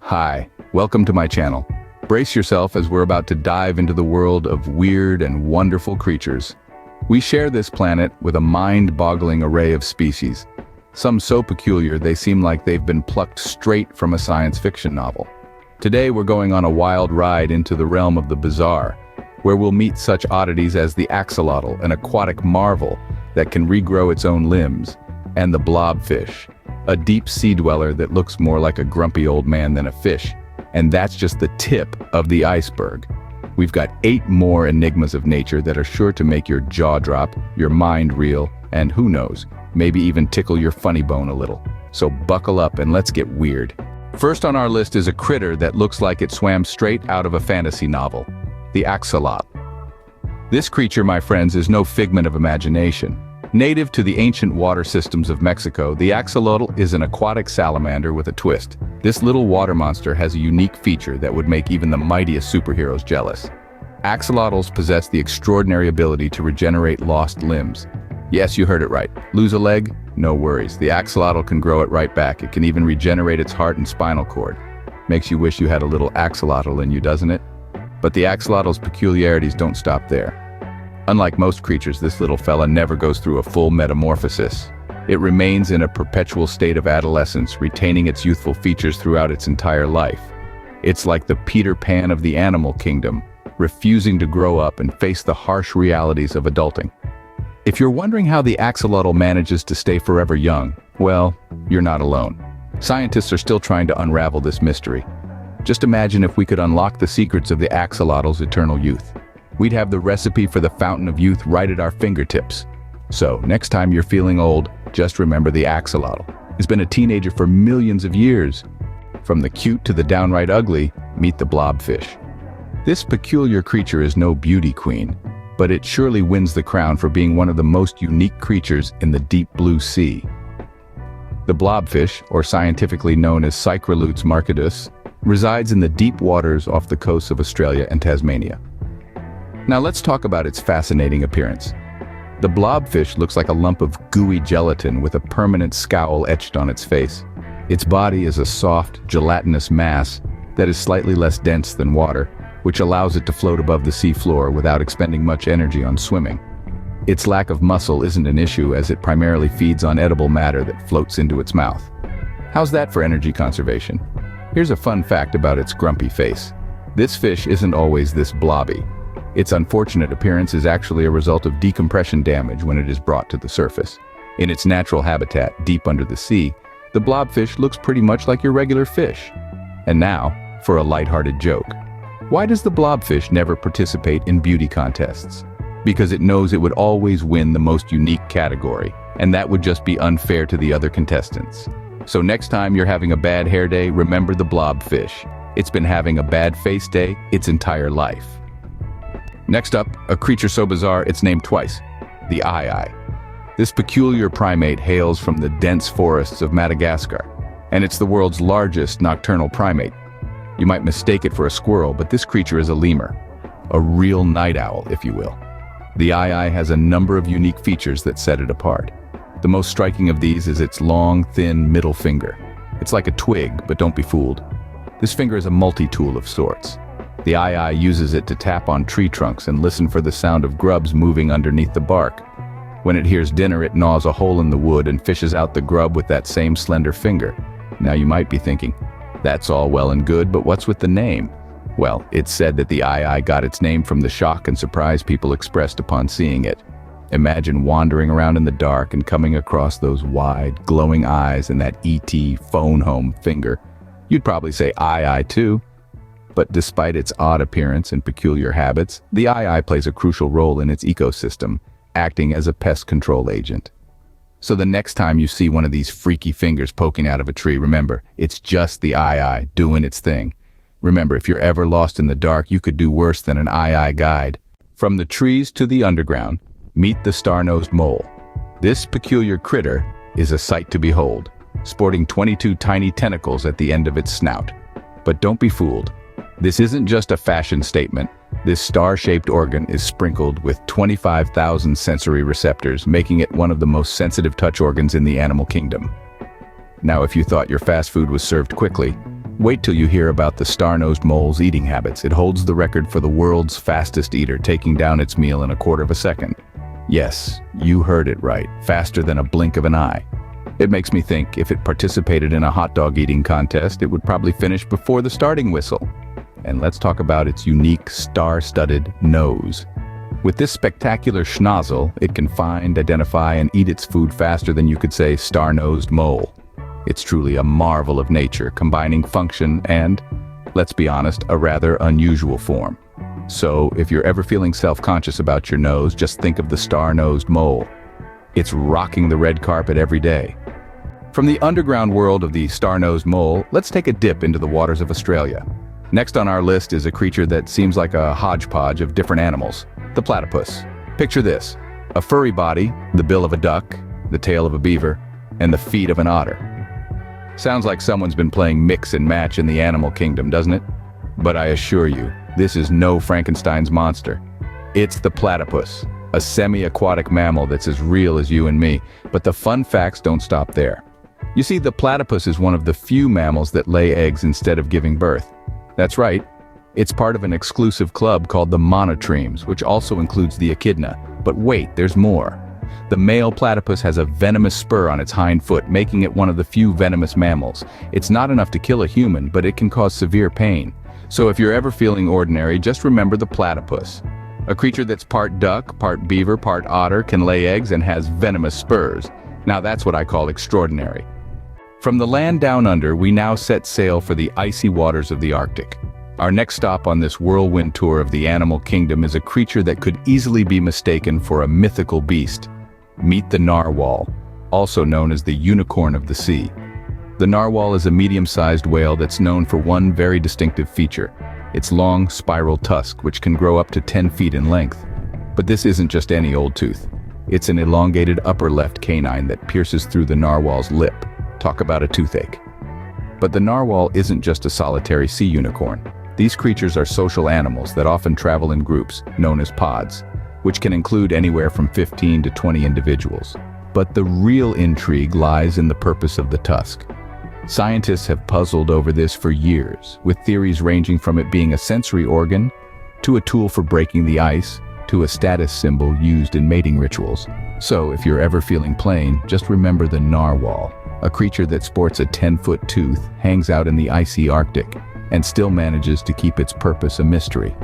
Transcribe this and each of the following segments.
Hi, welcome to my channel. Brace yourself as we're about to dive into the world of weird and wonderful creatures. We share this planet with a mind-boggling array of species. Some so peculiar they seem like they've been plucked straight from a science fiction novel. Today we're going on a wild ride into the realm of the bizarre, where we'll meet such oddities as the axolotl, an aquatic marvel that can regrow its own limbs, and the blobfish, a deep sea dweller that looks more like a grumpy old man than a fish. And that's just the tip of the iceberg. We've got 8 more enigmas of nature that are sure to make your jaw drop, your mind reel, and who knows, maybe even tickle your funny bone a little. So buckle up and let's get weird. First on our list is a critter that looks like it swam straight out of a fantasy novel, the axolotl. This creature, my friends, is no figment of imagination. Native to the ancient water systems of Mexico, the axolotl is an aquatic salamander with a twist. This little water monster has a unique feature that would make even the mightiest superheroes jealous. Axolotls possess the extraordinary ability to regenerate lost limbs. Yes, you heard it right. Lose a leg? No worries. The axolotl can grow it right back. It can even regenerate its heart and spinal cord. Makes you wish you had a little axolotl in you, doesn't it? But the axolotl's peculiarities don't stop there. Unlike most creatures, this little fella never goes through a full metamorphosis. It remains in a perpetual state of adolescence, retaining its youthful features throughout its entire life. It's like the Peter Pan of the animal kingdom, refusing to grow up and face the harsh realities of adulting. If you're wondering how the axolotl manages to stay forever young, well, you're not alone. Scientists are still trying to unravel this mystery. Just imagine if we could unlock the secrets of the axolotl's eternal youth. We'd have the recipe for the fountain of youth right at our fingertips. So, next time you're feeling old, just remember the axolotl. It's been a teenager for millions of years. From the cute to the downright ugly, meet the blobfish. This peculiar creature is no beauty queen, but it surely wins the crown for being one of the most unique creatures in the deep blue sea. The blobfish, or scientifically known as Cycrolutes marcatus, resides in the deep waters off the coasts of Australia and Tasmania. Now let's talk about its fascinating appearance. The blobfish looks like a lump of gooey gelatin with a permanent scowl etched on its face. Its body is a soft, gelatinous mass that is slightly less dense than water, which allows it to float above the sea floor without expending much energy on swimming. Its lack of muscle isn't an issue as it primarily feeds on edible matter that floats into its mouth. How's that for energy conservation? Here's a fun fact about its grumpy face. This fish isn't always this blobby. Its unfortunate appearance is actually a result of decompression damage when it is brought to the surface. In its natural habitat, deep under the sea, the blobfish looks pretty much like your regular fish. And now, for a lighthearted joke. Why does the blobfish never participate in beauty contests? Because it knows it would always win the most unique category, and that would just be unfair to the other contestants. So next time you're having a bad hair day, remember the blobfish. It's been having a bad face day its entire life. Next up, a creature so bizarre it's named twice, the aye-aye. This peculiar primate hails from the dense forests of Madagascar, and it's the world's largest nocturnal primate. You might mistake it for a squirrel, but this creature is a lemur, a real night owl, if you will. The aye-aye has a number of unique features that set it apart. The most striking of these is its long, thin middle finger. It's like a twig, but don't be fooled. This finger is a multi-tool of sorts. The aye-aye uses it to tap on tree trunks and listen for the sound of grubs moving underneath the bark. When it hears dinner, it gnaws a hole in the wood and fishes out the grub with that same slender finger. Now you might be thinking, that's all well and good, but what's with the name? Well, it's said that the aye-aye got its name from the shock and surprise people expressed upon seeing it. Imagine wandering around in the dark and coming across those wide, glowing eyes and that E.T. phone home finger. You'd probably say aye-aye too. But despite its odd appearance and peculiar habits, the aye-aye plays a crucial role in its ecosystem, acting as a pest control agent. So the next time you see one of these freaky fingers poking out of a tree, remember, it's just the aye-aye doing its thing. Remember, if you're ever lost in the dark, you could do worse than an aye-aye guide. From the trees to the underground, meet the star-nosed mole. This peculiar critter is a sight to behold, sporting 22 tiny tentacles at the end of its snout. But don't be fooled. This isn't just a fashion statement. This star-shaped organ is sprinkled with 25,000 sensory receptors, making it one of the most sensitive touch organs in the animal kingdom. Now, if you thought your fast food was served quickly, Wait till you hear about the star-nosed mole's eating habits. It holds the record for the world's fastest eater, taking down its meal in a quarter of a second. Yes, you heard it right, faster than a blink of an eye. It makes me think if it participated in a hot dog eating contest, it would probably finish before the starting whistle. And let's talk about its unique star-studded nose. With this spectacular schnozzle, it can find, identify, and eat its food faster than you could say star-nosed mole. It's truly a marvel of nature, combining function and, let's be honest, a rather unusual form. So, if you're ever feeling self-conscious about your nose, just think of the star-nosed mole. It's rocking the red carpet every day. From the underground world of the star-nosed mole, let's take a dip into the waters of Australia. Next on our list is a creature that seems like a hodgepodge of different animals, the platypus. Picture this: a furry body, the bill of a duck, the tail of a beaver, and the feet of an otter. Sounds like someone's been playing mix and match in the animal kingdom, doesn't it? But I assure you, this is no Frankenstein's monster. It's the platypus, a semi-aquatic mammal that's as real as you and me. But the fun facts don't stop there. You see, the platypus is one of the few mammals that lay eggs instead of giving birth. That's right. It's part of an exclusive club called the monotremes, which also includes the echidna. But wait, there's more. The male platypus has a venomous spur on its hind foot, making it one of the few venomous mammals. It's not enough to kill a human, but it can cause severe pain. So if you're ever feeling ordinary, just remember the platypus. A creature that's part duck, part beaver, part otter, can lay eggs and has venomous spurs. Now that's what I call extraordinary. From the land down under, we now set sail for the icy waters of the Arctic. Our next stop on this whirlwind tour of the animal kingdom is a creature that could easily be mistaken for a mythical beast. Meet the narwhal, also known as the unicorn of the sea. The narwhal is a medium-sized whale that's known for one very distinctive feature: its long, spiral tusk, which can grow up to 10 feet in length. But this isn't just any old tooth. It's an elongated upper left canine that pierces through the narwhal's lip. Talk about a toothache. But the narwhal isn't just a solitary sea unicorn. These creatures are social animals that often travel in groups, known as pods, which can include anywhere from 15 to 20 individuals. But the real intrigue lies in the purpose of the tusk. Scientists have puzzled over this for years, with theories ranging from it being a sensory organ, to a tool for breaking the ice, to a status symbol used in mating rituals. So, if you're ever feeling plain, just remember the narwhal, a creature that sports a 10-foot tooth, hangs out in the icy Arctic, and still manages to keep its purpose a mystery.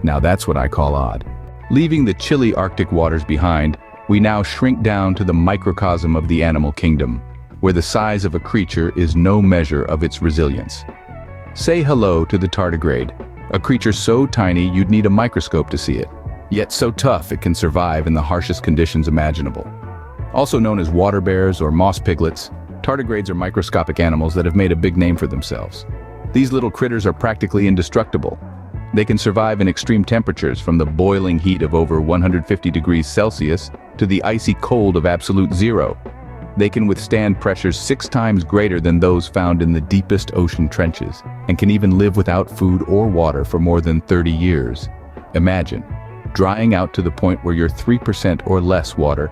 Now that's what I call odd. Leaving the chilly Arctic waters behind, we now shrink down to the microcosm of the animal kingdom, where the size of a creature is no measure of its resilience. Say hello to the tardigrade, a creature so tiny you'd need a microscope to see it, yet so tough it can survive in the harshest conditions imaginable. Also known as water bears or moss piglets, tardigrades are microscopic animals that have made a big name for themselves. These little critters are practically indestructible. They can survive in extreme temperatures, from the boiling heat of over 150 degrees Celsius to the icy cold of absolute zero. They can withstand pressures 6 times greater than those found in the deepest ocean trenches, and can even live without food or water for more than 30 years. Imagine drying out to the point where you're 3% or less water,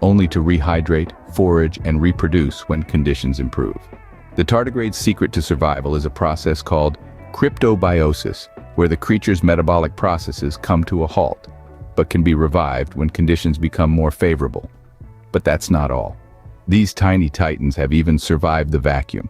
only to rehydrate, forage, and reproduce when conditions improve. The tardigrade's secret to survival is a process called cryptobiosis, where the creature's metabolic processes come to a halt, but can be revived when conditions become more favorable. But that's not all. These tiny titans have even survived the vacuum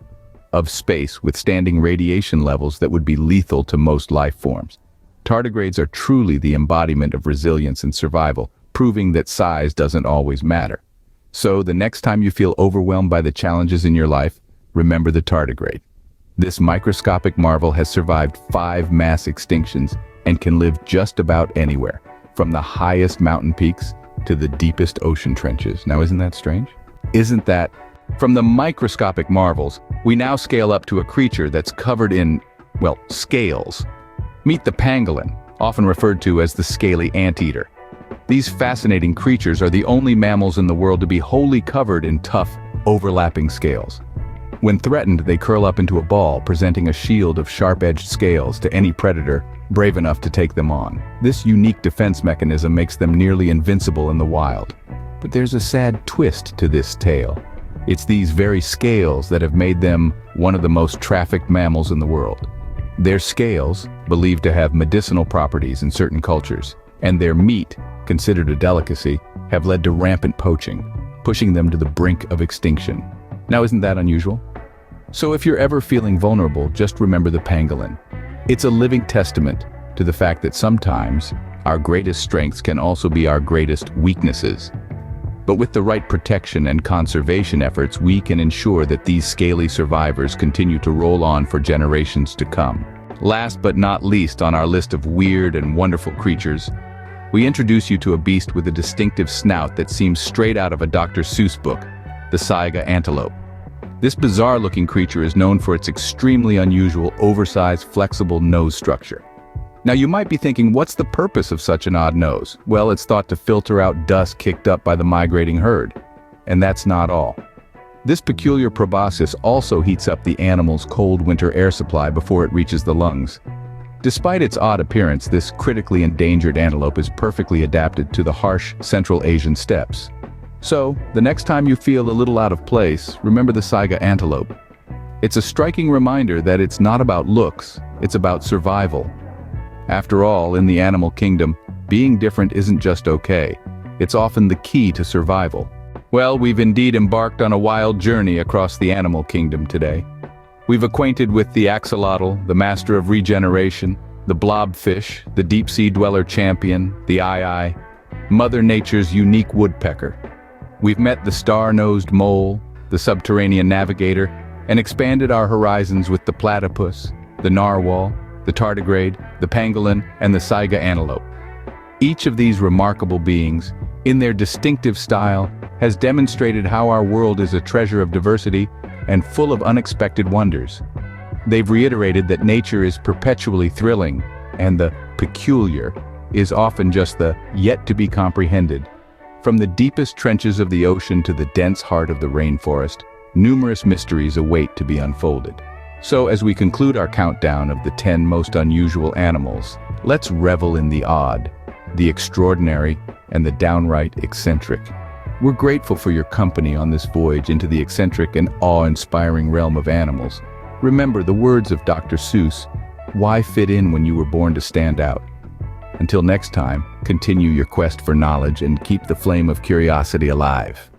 of space, withstanding radiation levels that would be lethal to most life forms. Tardigrades are truly the embodiment of resilience and survival, proving that size doesn't always matter. So the next time you feel overwhelmed by the challenges in your life, remember the tardigrade. This microscopic marvel has survived 5 mass extinctions and can live just about anywhere, from the highest mountain peaks to the deepest ocean trenches. Now, isn't that strange? Isn't that? From the microscopic marvels, we now scale up to a creature that's covered in, well, scales. Meet the pangolin, often referred to as the scaly anteater. These fascinating creatures are the only mammals in the world to be wholly covered in tough, overlapping scales. When threatened, they curl up into a ball, presenting a shield of sharp-edged scales to any predator brave enough to take them on. This unique defense mechanism makes them nearly invincible in the wild. But there's a sad twist to this tale. It's these very scales that have made them one of the most trafficked mammals in the world. Their scales, believed to have medicinal properties in certain cultures, and their meat, considered a delicacy, have led to rampant poaching, pushing them to the brink of extinction. Now, isn't that unusual? So if you're ever feeling vulnerable, just remember the pangolin. It's a living testament to the fact that sometimes our greatest strengths can also be our greatest weaknesses. But with the right protection and conservation efforts, we can ensure that these scaly survivors continue to roll on for generations to come. Last but not least on our list of weird and wonderful creatures, we introduce you to a beast with a distinctive snout that seems straight out of a Dr. Seuss book, the saiga antelope. This bizarre-looking creature is known for its extremely unusual, oversized, flexible nose structure. Now you might be thinking, what's the purpose of such an odd nose? Well, it's thought to filter out dust kicked up by the migrating herd. And that's not all. This peculiar proboscis also heats up the animal's cold winter air supply before it reaches the lungs. Despite its odd appearance, this critically endangered antelope is perfectly adapted to the harsh Central Asian steppes. So, the next time you feel a little out of place, remember the saiga antelope. It's a striking reminder that it's not about looks, it's about survival. After all, in the animal kingdom, being different isn't just okay. It's often the key to survival. Well, we've indeed embarked on a wild journey across the animal kingdom today. We've acquainted with the axolotl, the master of regeneration, the blobfish, the deep-sea dweller champion, the eye, Mother Nature's unique woodpecker. We've met the star-nosed mole, the subterranean navigator, and expanded our horizons with the platypus, the narwhal, the tardigrade, the pangolin, and the saiga antelope. Each of these remarkable beings, in their distinctive style, has demonstrated how our world is a treasure of diversity and full of unexpected wonders. They've reiterated that nature is perpetually thrilling, and the peculiar is often just the yet-to-be comprehended. From the deepest trenches of the ocean to the dense heart of the rainforest, numerous mysteries await to be unfolded. So as we conclude our countdown of the 10 most unusual animals, let's revel in the odd, the extraordinary, and the downright eccentric. We're grateful for your company on this voyage into the eccentric and awe-inspiring realm of animals. Remember the words of Dr. Seuss, why fit in when you were born to stand out? Until next time, continue your quest for knowledge and keep the flame of curiosity alive.